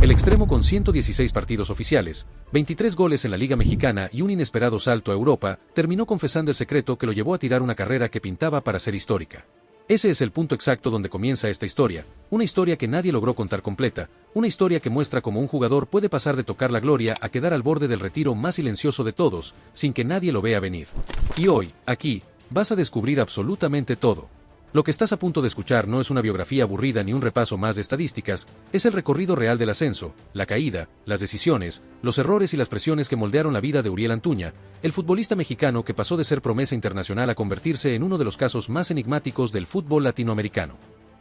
El extremo con 116 partidos oficiales, 23 goles en la Liga Mexicana y un inesperado salto a Europa, terminó confesando el secreto que lo llevó a tirar una carrera que pintaba para ser histórica. Ese es el punto exacto donde comienza esta historia, una historia que nadie logró contar completa, una historia que muestra cómo un jugador puede pasar de tocar la gloria a quedar al borde del retiro más silencioso de todos, sin que nadie lo vea venir. Y hoy, aquí, vas a descubrir absolutamente todo. Lo que estás a punto de escuchar no es una biografía aburrida ni un repaso más de estadísticas, es el recorrido real del ascenso, la caída, las decisiones, los errores y las presiones que moldearon la vida de Uriel Antúña, el futbolista mexicano que pasó de ser promesa internacional a convertirse en uno de los casos más enigmáticos del fútbol latinoamericano.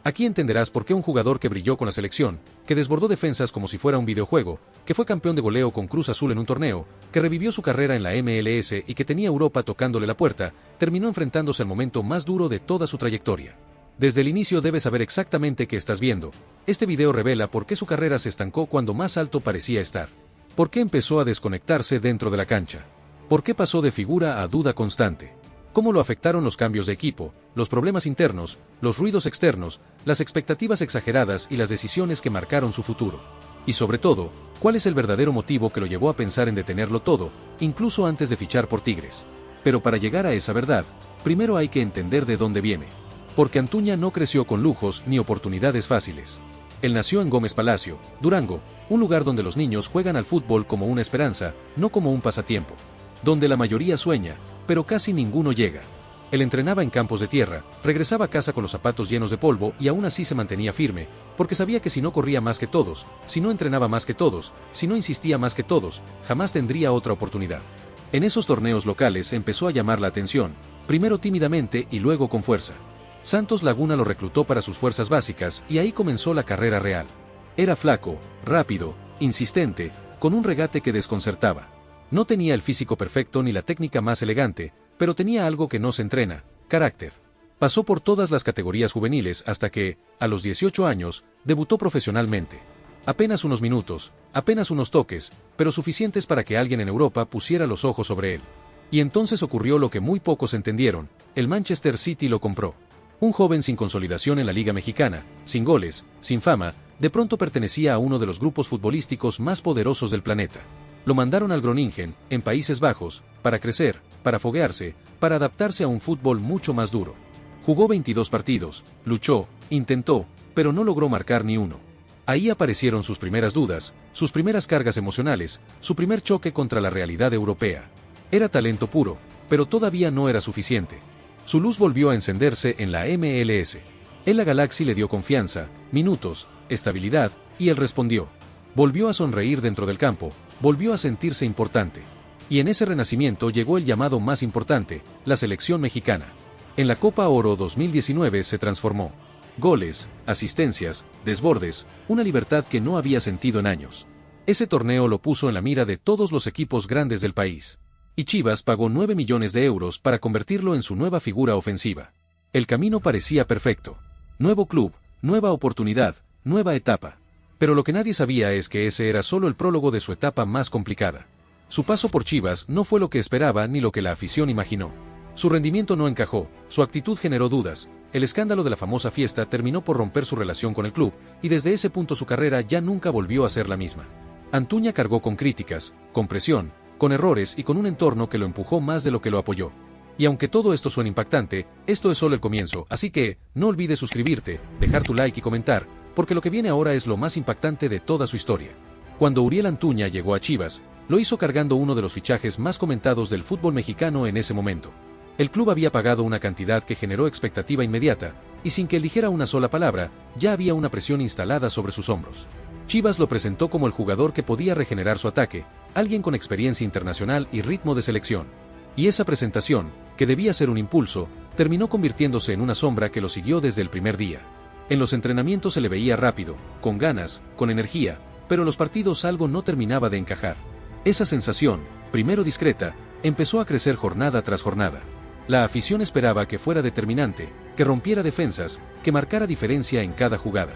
Aquí entenderás por qué un jugador que brilló con la selección, que desbordó defensas como si fuera un videojuego, que fue campeón de goleo con Cruz Azul en un torneo, que revivió su carrera en la MLS y que tenía Europa tocándole la puerta, terminó enfrentándose al momento más duro de toda su trayectoria. Desde el inicio debes saber exactamente qué estás viendo. Este video revela por qué su carrera se estancó cuando más alto parecía estar. ¿Por qué empezó a desconectarse dentro de la cancha? ¿Por qué pasó de figura a duda constante? ¿Cómo lo afectaron los cambios de equipo, los problemas internos, los ruidos externos, las expectativas exageradas y las decisiones que marcaron su futuro? Y sobre todo, ¿cuál es el verdadero motivo que lo llevó a pensar en detenerlo todo, incluso antes de fichar por Tigres? Pero para llegar a esa verdad, primero hay que entender de dónde viene. Porque Antúña no creció con lujos ni oportunidades fáciles. Él nació en Gómez Palacio, Durango, un lugar donde los niños juegan al fútbol como una esperanza, no como un pasatiempo. Donde la mayoría sueña, pero casi ninguno llega. Él entrenaba en campos de tierra, regresaba a casa con los zapatos llenos de polvo y aún así se mantenía firme, porque sabía que si no corría más que todos, si no entrenaba más que todos, si no insistía más que todos, jamás tendría otra oportunidad. En esos torneos locales empezó a llamar la atención, primero tímidamente y luego con fuerza. Santos Laguna lo reclutó para sus fuerzas básicas y ahí comenzó la carrera real. Era flaco, rápido, insistente, con un regate que desconcertaba. No tenía el físico perfecto ni la técnica más elegante, pero tenía algo que no se entrena: carácter. Pasó por todas las categorías juveniles hasta que, a los 18 años, debutó profesionalmente. Apenas unos minutos, apenas unos toques, pero suficientes para que alguien en Europa pusiera los ojos sobre él. Y entonces ocurrió lo que muy pocos entendieron: el Manchester City lo compró. Un joven sin consolidación en la Liga Mexicana, sin goles, sin fama, de pronto pertenecía a uno de los grupos futbolísticos más poderosos del planeta. Lo mandaron al Groningen, en Países Bajos, para crecer, para foguearse, para adaptarse a un fútbol mucho más duro. Jugó 22 partidos, luchó, intentó, pero no logró marcar ni uno. Ahí aparecieron sus primeras dudas, sus primeras cargas emocionales, su primer choque contra la realidad europea. Era talento puro, pero todavía no era suficiente. Su luz volvió a encenderse en la MLS. El Galaxy le dio confianza, minutos, estabilidad, y él respondió. Volvió a sonreír dentro del campo, volvió a sentirse importante. Y en ese renacimiento llegó el llamado más importante, la selección mexicana. En la Copa Oro 2019 se transformó. Goles, asistencias, desbordes, una libertad que no había sentido en años. Ese torneo lo puso en la mira de todos los equipos grandes del país. Y Chivas pagó 9 millones de euros para convertirlo en su nueva figura ofensiva. El camino parecía perfecto. Nuevo club, nueva oportunidad, nueva etapa. Pero lo que nadie sabía es que ese era solo el prólogo de su etapa más complicada. Su paso por Chivas no fue lo que esperaba ni lo que la afición imaginó. Su rendimiento no encajó, su actitud generó dudas, el escándalo de la famosa fiesta terminó por romper su relación con el club, y desde ese punto su carrera ya nunca volvió a ser la misma. Antúña cargó con críticas, con presión, con errores y con un entorno que lo empujó más de lo que lo apoyó. Y aunque todo esto suena impactante, esto es solo el comienzo, así que, no olvides suscribirte, dejar tu like y comentar, porque lo que viene ahora es lo más impactante de toda su historia. Cuando Uriel Antúña llegó a Chivas, lo hizo cargando uno de los fichajes más comentados del fútbol mexicano en ese momento. El club había pagado una cantidad que generó expectativa inmediata, y sin que él dijera una sola palabra, ya había una presión instalada sobre sus hombros. Chivas lo presentó como el jugador que podía regenerar su ataque, alguien con experiencia internacional y ritmo de selección. Y esa presentación, que debía ser un impulso, terminó convirtiéndose en una sombra que lo siguió desde el primer día. En los entrenamientos se le veía rápido, con ganas, con energía, pero en los partidos algo no terminaba de encajar. Esa sensación, primero discreta, empezó a crecer jornada tras jornada. La afición esperaba que fuera determinante, que rompiera defensas, que marcara diferencia en cada jugada.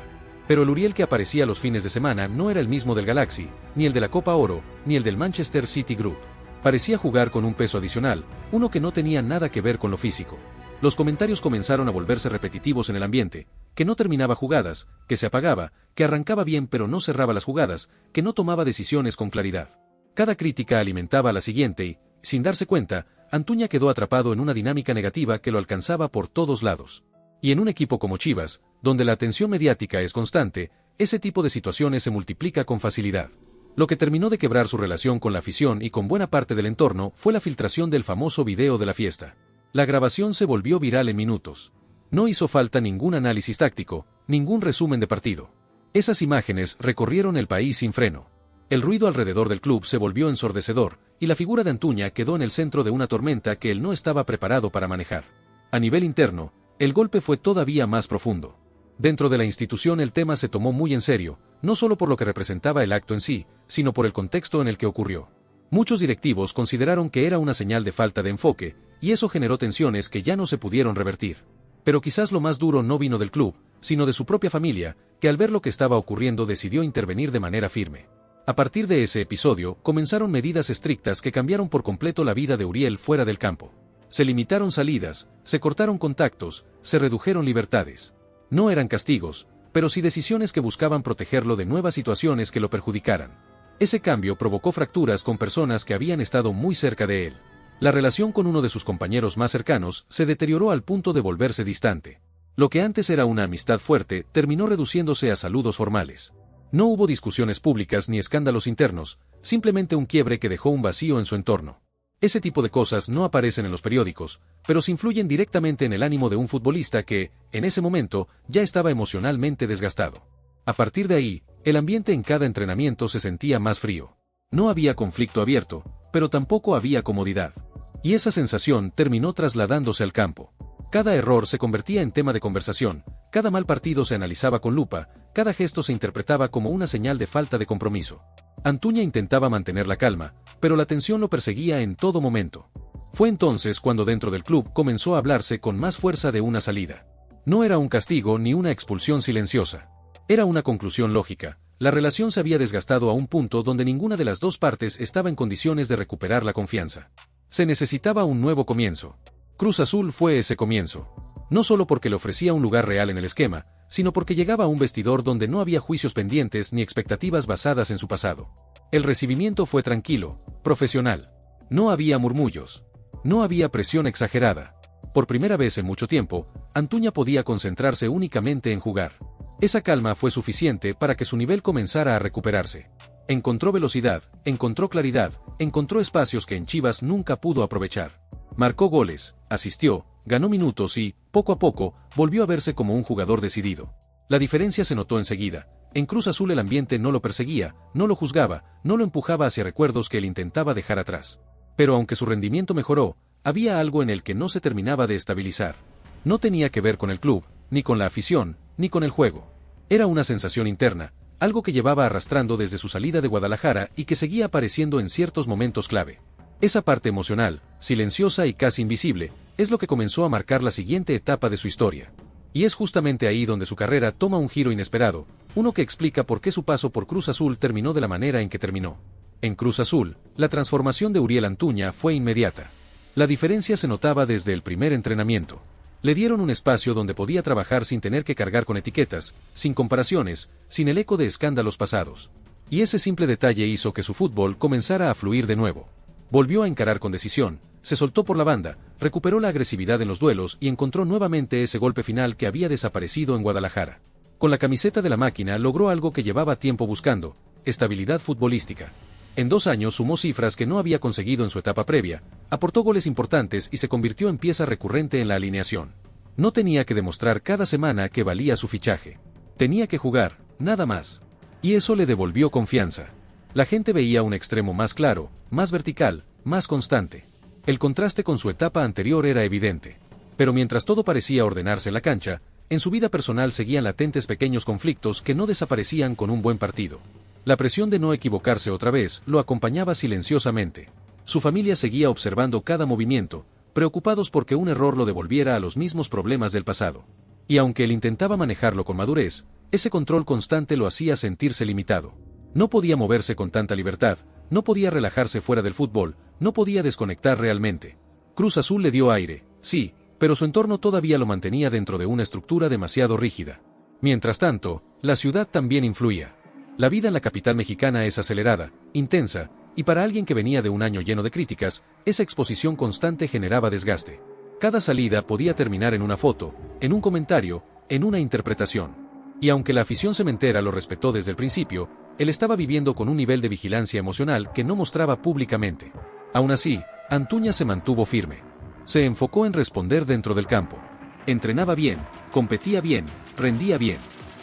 Pero el Uriel que aparecía los fines de semana no era el mismo del Galaxy, ni el de la Copa Oro, ni el del Manchester City Group. Parecía jugar con un peso adicional, uno que no tenía nada que ver con lo físico. Los comentarios comenzaron a volverse repetitivos en el ambiente. que no terminaba jugadas, que se apagaba, que arrancaba bien pero no cerraba las jugadas, que no tomaba decisiones con claridad. Cada crítica alimentaba a la siguiente y, sin darse cuenta, Antuña quedó atrapado en una dinámica negativa que lo alcanzaba por todos lados. Y en un equipo como Chivas, donde la atención mediática es constante, ese tipo de situaciones se multiplica con facilidad. Lo que terminó de quebrar su relación con la afición y con buena parte del entorno fue la filtración del famoso video de la fiesta. La grabación se volvió viral en minutos. No hizo falta ningún análisis táctico, ningún resumen de partido. Esas imágenes recorrieron el país sin freno. El ruido alrededor del club se volvió ensordecedor, y la figura de Antuña quedó en el centro de una tormenta que él no estaba preparado para manejar. A nivel interno, el golpe fue todavía más profundo. Dentro de la institución el tema se tomó muy en serio, no solo por lo que representaba el acto en sí, sino por el contexto en el que ocurrió. Muchos directivos consideraron que era una señal de falta de enfoque, y eso generó tensiones que ya no se pudieron revertir. Pero quizás lo más duro no vino del club, sino de su propia familia, que al ver lo que estaba ocurriendo decidió intervenir de manera firme. A partir de ese episodio, comenzaron medidas estrictas que cambiaron por completo la vida de Uriel fuera del campo. Se limitaron salidas, se cortaron contactos, se redujeron libertades. No eran castigos, pero sí decisiones que buscaban protegerlo de nuevas situaciones que lo perjudicaran. Ese cambio provocó fracturas con personas que habían estado muy cerca de él. La relación con uno de sus compañeros más cercanos se deterioró al punto de volverse distante. Lo que antes era una amistad fuerte terminó reduciéndose a saludos formales. No hubo discusiones públicas ni escándalos internos, simplemente un quiebre que dejó un vacío en su entorno. Ese tipo de cosas no aparecen en los periódicos, pero se influyen directamente en el ánimo de un futbolista que, en ese momento, ya estaba emocionalmente desgastado. A partir de ahí, el ambiente en cada entrenamiento se sentía más frío. No había conflicto abierto, pero tampoco había comodidad. Y esa sensación terminó trasladándose al campo. Cada error se convertía en tema de conversación, cada mal partido se analizaba con lupa, cada gesto se interpretaba como una señal de falta de compromiso. Antuña intentaba mantener la calma, pero la tensión lo perseguía en todo momento. Fue entonces cuando dentro del club comenzó a hablarse con más fuerza de una salida. No era un castigo ni una expulsión silenciosa. Era una conclusión lógica. La relación se había desgastado a un punto donde ninguna de las dos partes estaba en condiciones de recuperar la confianza. Se necesitaba un nuevo comienzo. Cruz Azul fue ese comienzo. No solo porque le ofrecía un lugar real en el esquema, sino porque llegaba a un vestidor donde no había juicios pendientes ni expectativas basadas en su pasado. El recibimiento fue tranquilo, profesional. No había murmullos. No había presión exagerada. Por primera vez en mucho tiempo, Antuña podía concentrarse únicamente en jugar. Esa calma fue suficiente para que su nivel comenzara a recuperarse. Encontró velocidad, encontró claridad, encontró espacios que en Chivas nunca pudo aprovechar. Marcó goles, asistió, ganó minutos y, poco a poco, volvió a verse como un jugador decidido. La diferencia se notó enseguida. En Cruz Azul el ambiente no lo perseguía, no lo juzgaba, no lo empujaba hacia recuerdos que él intentaba dejar atrás. Pero aunque su rendimiento mejoró, había algo en el que no se terminaba de estabilizar. No tenía que ver con el club, ni con la afición, ni con el juego. Era una sensación interna, algo que llevaba arrastrando desde su salida de Guadalajara y que seguía apareciendo en ciertos momentos clave. Esa parte emocional, silenciosa y casi invisible, es lo que comenzó a marcar la siguiente etapa de su historia. Y es justamente ahí donde su carrera toma un giro inesperado, uno que explica por qué su paso por Cruz Azul terminó de la manera en que terminó. En Cruz Azul, la transformación de Uriel Antuña fue inmediata. La diferencia se notaba desde el primer entrenamiento. Le dieron un espacio donde podía trabajar sin tener que cargar con etiquetas, sin comparaciones, sin el eco de escándalos pasados. Y ese simple detalle hizo que su fútbol comenzara a fluir de nuevo. Volvió a encarar con decisión, se soltó por la banda, recuperó la agresividad en los duelos y encontró nuevamente ese golpe final que había desaparecido en Guadalajara. Con la camiseta de la máquina logró algo que llevaba tiempo buscando: estabilidad futbolística. En 2 años sumó cifras que no había conseguido en su etapa previa, aportó goles importantes y se convirtió en pieza recurrente en la alineación. No tenía que demostrar cada semana que valía su fichaje. Tenía que jugar, nada más. Y eso le devolvió confianza. La gente veía un extremo más claro, más vertical, más constante. El contraste con su etapa anterior era evidente. Pero mientras todo parecía ordenarse en la cancha, en su vida personal seguían latentes pequeños conflictos que no desaparecían con un buen partido. La presión de no equivocarse otra vez lo acompañaba silenciosamente. Su familia seguía observando cada movimiento, preocupados porque un error lo devolviera a los mismos problemas del pasado. Y aunque él intentaba manejarlo con madurez, ese control constante lo hacía sentirse limitado. No podía moverse con tanta libertad, no podía relajarse fuera del fútbol, no podía desconectar realmente. Cruz Azul le dio aire, sí, pero su entorno todavía lo mantenía dentro de una estructura demasiado rígida. Mientras tanto, la ciudad también influía. La vida en la capital mexicana es acelerada, intensa, y para alguien que venía de un año lleno de críticas, esa exposición constante generaba desgaste. Cada salida podía terminar en una foto, en un comentario, en una interpretación. Y aunque la afición cementera lo respetó desde el principio, él estaba viviendo con un nivel de vigilancia emocional que no mostraba públicamente. Aún así, Antuña se mantuvo firme. Se enfocó en responder dentro del campo. Entrenaba bien, competía bien, rendía bien.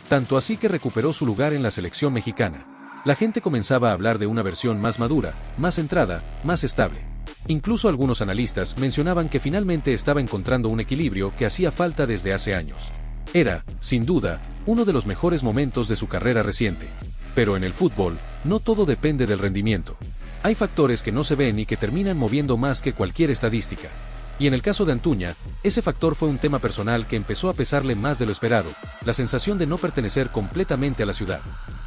Tanto así que recuperó su lugar en la selección mexicana. La gente comenzaba a hablar de una versión más madura, más centrada, más estable. Incluso algunos analistas mencionaban que finalmente estaba encontrando un equilibrio que hacía falta desde hace años. Era, sin duda, uno de los mejores momentos de su carrera reciente. Pero en el fútbol, no todo depende del rendimiento. Hay factores que no se ven y que terminan moviendo más que cualquier estadística. Y en el caso de Antuña, ese factor fue un tema personal que empezó a pesarle más de lo esperado, la sensación de no pertenecer completamente a la ciudad.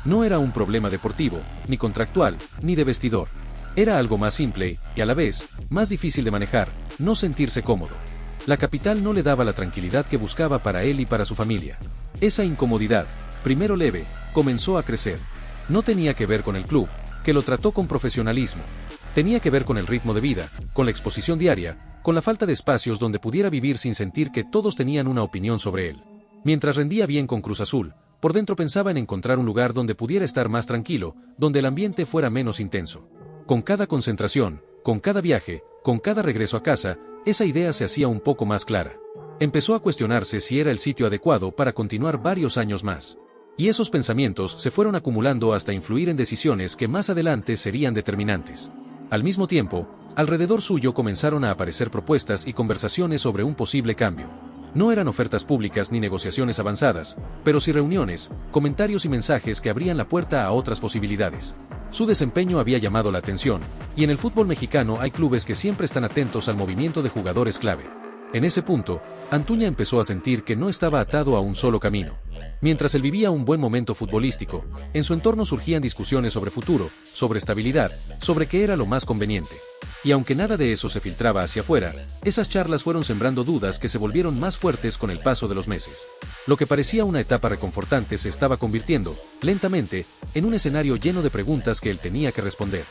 No era un problema deportivo, ni contractual, ni de vestidor. Era algo más simple, y a la vez, más difícil de manejar, no sentirse cómodo. La capital no le daba la tranquilidad que buscaba para él y para su familia. Esa incomodidad, primero leve, comenzó a crecer. No tenía que ver con el club, que lo trató con profesionalismo. Tenía que ver con el ritmo de vida, con la exposición diaria, con la falta de espacios donde pudiera vivir sin sentir que todos tenían una opinión sobre él. Mientras rendía bien con Cruz Azul, por dentro pensaba en encontrar un lugar donde pudiera estar más tranquilo, donde el ambiente fuera menos intenso. Con cada concentración, con cada viaje, con cada regreso a casa, esa idea se hacía un poco más clara. Empezó a cuestionarse si era el sitio adecuado para continuar varios años más. Y esos pensamientos se fueron acumulando hasta influir en decisiones que más adelante serían determinantes. Al mismo tiempo, alrededor suyo comenzaron a aparecer propuestas y conversaciones sobre un posible cambio. No eran ofertas públicas ni negociaciones avanzadas, pero sí reuniones, comentarios y mensajes que abrían la puerta a otras posibilidades. Su desempeño había llamado la atención, y en el fútbol mexicano hay clubes que siempre están atentos al movimiento de jugadores clave. En ese punto, Antuña empezó a sentir que no estaba atado a un solo camino. Mientras él vivía un buen momento futbolístico, en su entorno surgían discusiones sobre futuro, sobre estabilidad, sobre qué era lo más conveniente. Y aunque nada de eso se filtraba hacia afuera, esas charlas fueron sembrando dudas que se volvieron más fuertes con el paso de los meses. Lo que parecía una etapa reconfortante se estaba convirtiendo, lentamente, en un escenario lleno de preguntas que él tenía que responder.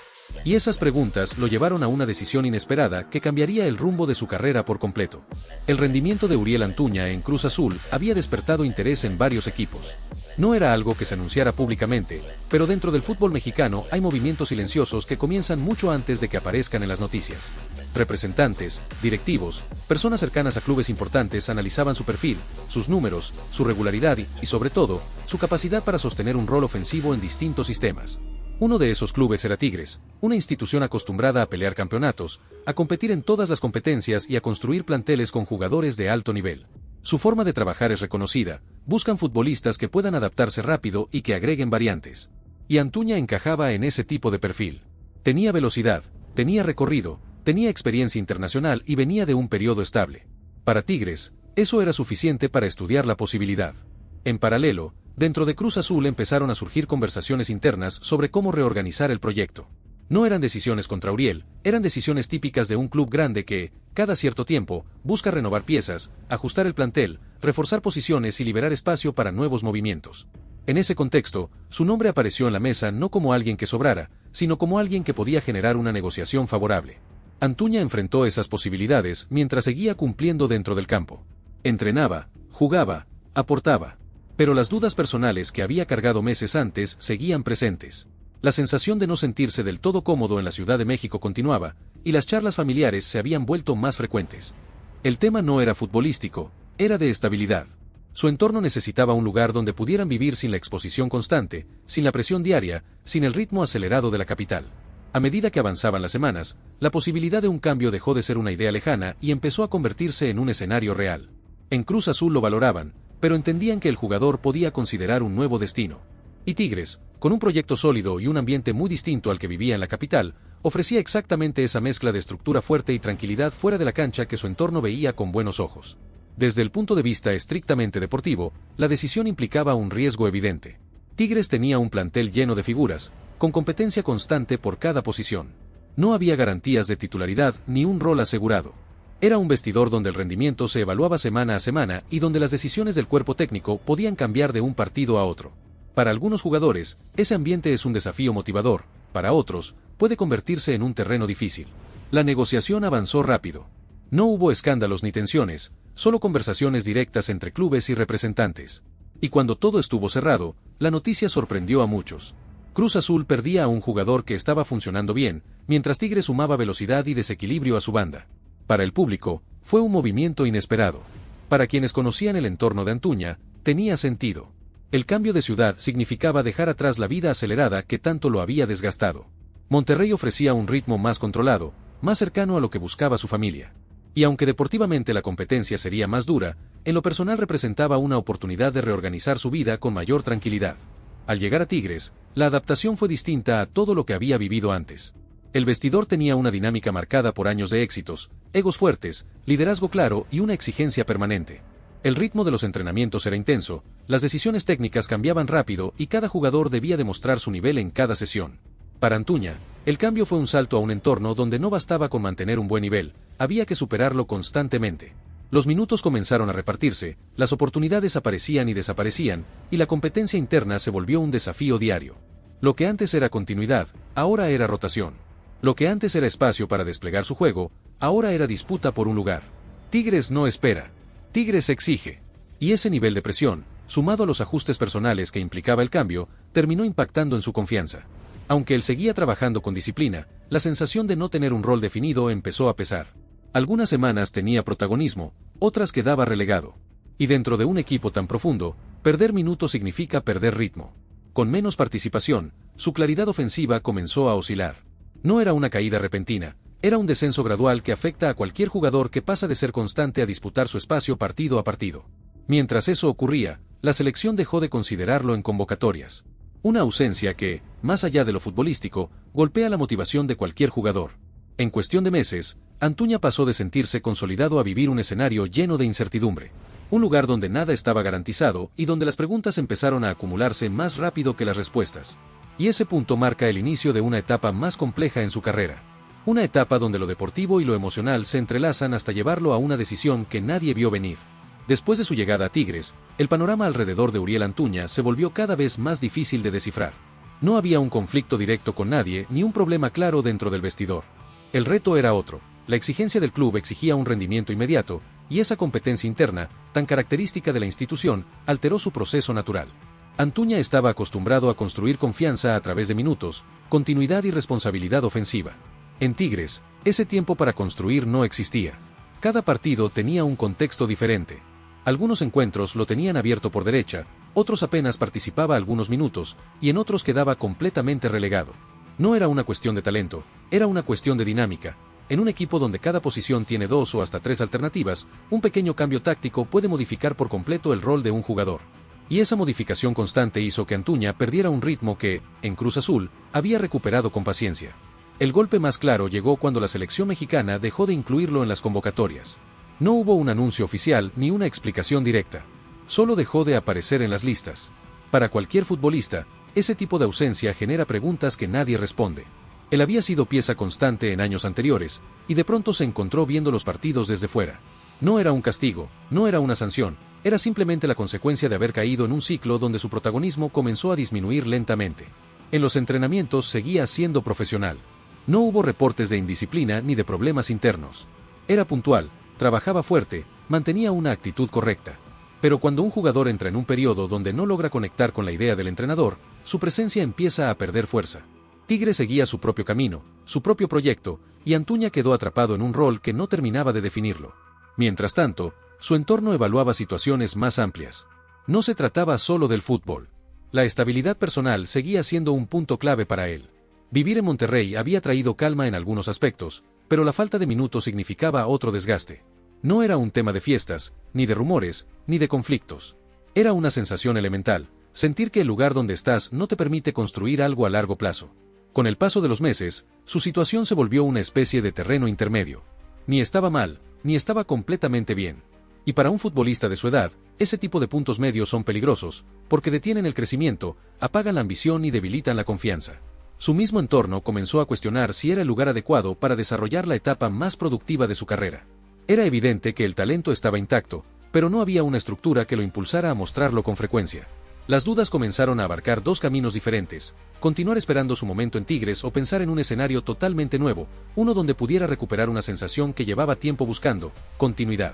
Y esas preguntas lo llevaron a una decisión inesperada que cambiaría el rumbo de su carrera por completo. El rendimiento de Uriel Antuña en Cruz Azul había despertado interés en varios equipos. No era algo que se anunciara públicamente, pero dentro del fútbol mexicano hay movimientos silenciosos que comienzan mucho antes de que aparezcan en las noticias. Representantes, directivos, personas cercanas a clubes importantes analizaban su perfil, sus números, su regularidad y, sobre todo, su capacidad para sostener un rol ofensivo en distintos sistemas. Uno de esos clubes era Tigres, una institución acostumbrada a pelear campeonatos, a competir en todas las competencias y a construir planteles con jugadores de alto nivel. Su forma de trabajar es reconocida, buscan futbolistas que puedan adaptarse rápido y que agreguen variantes. Y Antuña encajaba en ese tipo de perfil. Tenía velocidad, tenía recorrido, tenía experiencia internacional y venía de un periodo estable. Para Tigres, eso era suficiente para estudiar la posibilidad. En paralelo, dentro de Cruz Azul empezaron a surgir conversaciones internas sobre cómo reorganizar el proyecto. No eran decisiones contra Uriel, eran decisiones típicas de un club grande que, cada cierto tiempo, busca renovar piezas, ajustar el plantel, reforzar posiciones y liberar espacio para nuevos movimientos. En ese contexto, su nombre apareció en la mesa no como alguien que sobrara, sino como alguien que podía generar una negociación favorable. Antuña enfrentó esas posibilidades mientras seguía cumpliendo dentro del campo. Entrenaba, jugaba, aportaba. Pero las dudas personales que había cargado meses antes seguían presentes. La sensación de no sentirse del todo cómodo en la Ciudad de México continuaba, y las charlas familiares se habían vuelto más frecuentes. El tema no era futbolístico, era de estabilidad. Su entorno necesitaba un lugar donde pudieran vivir sin la exposición constante, sin la presión diaria, sin el ritmo acelerado de la capital. A medida que avanzaban las semanas, la posibilidad de un cambio dejó de ser una idea lejana y empezó a convertirse en un escenario real. En Cruz Azul lo valoraban, pero entendían que el jugador podía considerar un nuevo destino. Y Tigres, con un proyecto sólido y un ambiente muy distinto al que vivía en la capital, ofrecía exactamente esa mezcla de estructura fuerte y tranquilidad fuera de la cancha que su entorno veía con buenos ojos. Desde el punto de vista estrictamente deportivo, la decisión implicaba un riesgo evidente. Tigres tenía un plantel lleno de figuras, con competencia constante por cada posición. No había garantías de titularidad ni un rol asegurado. Era un vestidor donde el rendimiento se evaluaba semana a semana y donde las decisiones del cuerpo técnico podían cambiar de un partido a otro. Para algunos jugadores, ese ambiente es un desafío motivador, para otros, puede convertirse en un terreno difícil. La negociación avanzó rápido. No hubo escándalos ni tensiones, solo conversaciones directas entre clubes y representantes. Y cuando todo estuvo cerrado, la noticia sorprendió a muchos. Cruz Azul perdía a un jugador que estaba funcionando bien, mientras Tigres sumaba velocidad y desequilibrio a su banda. Para el público, fue un movimiento inesperado. Para quienes conocían el entorno de Antuña, tenía sentido. El cambio de ciudad significaba dejar atrás la vida acelerada que tanto lo había desgastado. Monterrey ofrecía un ritmo más controlado, más cercano a lo que buscaba su familia. Y aunque deportivamente la competencia sería más dura, en lo personal representaba una oportunidad de reorganizar su vida con mayor tranquilidad. Al llegar a Tigres, la adaptación fue distinta a todo lo que había vivido antes. El vestidor tenía una dinámica marcada por años de éxitos, egos fuertes, liderazgo claro y una exigencia permanente. El ritmo de los entrenamientos era intenso, las decisiones técnicas cambiaban rápido y cada jugador debía demostrar su nivel en cada sesión. Para Antuña, el cambio fue un salto a un entorno donde no bastaba con mantener un buen nivel, había que superarlo constantemente. Los minutos comenzaron a repartirse, las oportunidades aparecían y desaparecían, y la competencia interna se volvió un desafío diario. Lo que antes era continuidad, ahora era rotación. Lo que antes era espacio para desplegar su juego, ahora era disputa por un lugar. Tigres no espera. Tigres exige. Y ese nivel de presión, sumado a los ajustes personales que implicaba el cambio, terminó impactando en su confianza. Aunque él seguía trabajando con disciplina, la sensación de no tener un rol definido empezó a pesar. Algunas semanas tenía protagonismo, otras quedaba relegado. Y dentro de un equipo tan profundo, perder minutos significa perder ritmo. Con menos participación, su claridad ofensiva comenzó a oscilar. No era una caída repentina, era un descenso gradual que afecta a cualquier jugador que pasa de ser constante a disputar su espacio partido a partido. Mientras eso ocurría, la selección dejó de considerarlo en convocatorias. Una ausencia que, más allá de lo futbolístico, golpea la motivación de cualquier jugador. En cuestión de meses, Antuña pasó de sentirse consolidado a vivir un escenario lleno de incertidumbre. Un lugar donde nada estaba garantizado y donde las preguntas empezaron a acumularse más rápido que las respuestas. Y ese punto marca el inicio de una etapa más compleja en su carrera. Una etapa donde lo deportivo y lo emocional se entrelazan hasta llevarlo a una decisión que nadie vio venir. Después de su llegada a Tigres, el panorama alrededor de Uriel Antuña se volvió cada vez más difícil de descifrar. No había un conflicto directo con nadie ni un problema claro dentro del vestidor. El reto era otro. La exigencia del club exigía un rendimiento inmediato, y esa competencia interna, tan característica de la institución, alteró su proceso natural. Antuña estaba acostumbrado a construir confianza a través de minutos, continuidad y responsabilidad ofensiva. En Tigres, ese tiempo para construir no existía. Cada partido tenía un contexto diferente. Algunos encuentros lo tenían abierto por derecha, otros apenas participaba algunos minutos, y en otros quedaba completamente relegado. No era una cuestión de talento, era una cuestión de dinámica. En un equipo donde cada posición tiene 2 o hasta 3 alternativas, un pequeño cambio táctico puede modificar por completo el rol de un jugador. Y esa modificación constante hizo que Antuña perdiera un ritmo que, en Cruz Azul, había recuperado con paciencia. El golpe más claro llegó cuando la selección mexicana dejó de incluirlo en las convocatorias. No hubo un anuncio oficial ni una explicación directa. Solo dejó de aparecer en las listas. Para cualquier futbolista, ese tipo de ausencia genera preguntas que nadie responde. Él había sido pieza constante en años anteriores, y de pronto se encontró viendo los partidos desde fuera. No era un castigo, no era una sanción, era simplemente la consecuencia de haber caído en un ciclo donde su protagonismo comenzó a disminuir lentamente. En los entrenamientos seguía siendo profesional. No hubo reportes de indisciplina ni de problemas internos. Era puntual, trabajaba fuerte, mantenía una actitud correcta. Pero cuando un jugador entra en un periodo donde no logra conectar con la idea del entrenador, su presencia empieza a perder fuerza. Tigre seguía su propio camino, su propio proyecto, y Antuña quedó atrapado en un rol que no terminaba de definirlo. Mientras tanto, su entorno evaluaba situaciones más amplias. No se trataba solo del fútbol. La estabilidad personal seguía siendo un punto clave para él. Vivir en Monterrey había traído calma en algunos aspectos, pero la falta de minutos significaba otro desgaste. No era un tema de fiestas, ni de rumores, ni de conflictos. Era una sensación elemental, sentir que el lugar donde estás no te permite construir algo a largo plazo. Con el paso de los meses, su situación se volvió una especie de terreno intermedio. Ni estaba mal, ni estaba completamente bien. Y para un futbolista de su edad, ese tipo de puntos medios son peligrosos, porque detienen el crecimiento, apagan la ambición y debilitan la confianza. Su mismo entorno comenzó a cuestionar si era el lugar adecuado para desarrollar la etapa más productiva de su carrera. Era evidente que el talento estaba intacto, pero no había una estructura que lo impulsara a mostrarlo con frecuencia. Las dudas comenzaron a abarcar dos caminos diferentes: continuar esperando su momento en Tigres o pensar en un escenario totalmente nuevo, uno donde pudiera recuperar una sensación que llevaba tiempo buscando: continuidad.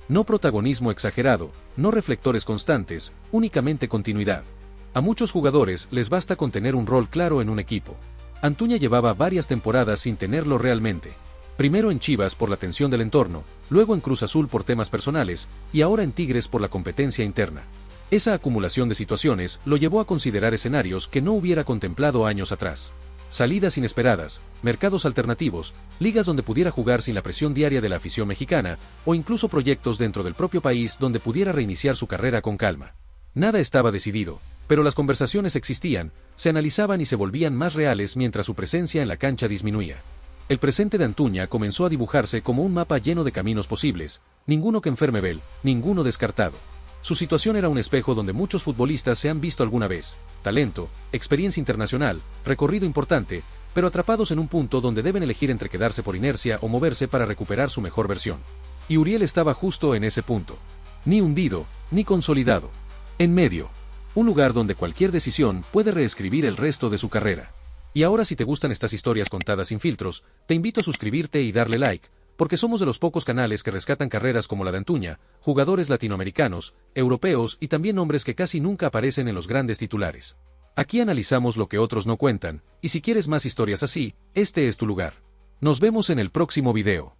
No protagonismo exagerado, no reflectores constantes, únicamente continuidad. A muchos jugadores les basta con tener un rol claro en un equipo. Antuña llevaba varias temporadas sin tenerlo realmente. Primero en Chivas por la tensión del entorno, luego en Cruz Azul por temas personales, y ahora en Tigres por la competencia interna. Esa acumulación de situaciones lo llevó a considerar escenarios que no hubiera contemplado años atrás. Salidas inesperadas, mercados alternativos, ligas donde pudiera jugar sin la presión diaria de la afición mexicana, o incluso proyectos dentro del propio país donde pudiera reiniciar su carrera con calma. Nada estaba decidido, pero las conversaciones existían, se analizaban y se volvían más reales mientras su presencia en la cancha disminuía. El presente de Antuña comenzó a dibujarse como un mapa lleno de caminos posibles, ninguno que enferme, ninguno descartado. Su situación era un espejo donde muchos futbolistas se han visto alguna vez: talento, experiencia internacional, recorrido importante, pero atrapados en un punto donde deben elegir entre quedarse por inercia o moverse para recuperar su mejor versión. Y Uriel estaba justo en ese punto. Ni hundido, ni consolidado. En medio. Un lugar donde cualquier decisión puede reescribir el resto de su carrera. Y ahora, si te gustan estas historias contadas sin filtros, te invito a suscribirte y darle like, porque somos de los pocos canales que rescatan carreras como la de Antuña, jugadores latinoamericanos, europeos y también nombres que casi nunca aparecen en los grandes titulares. Aquí analizamos lo que otros no cuentan, y si quieres más historias así, este es tu lugar. Nos vemos en el próximo video.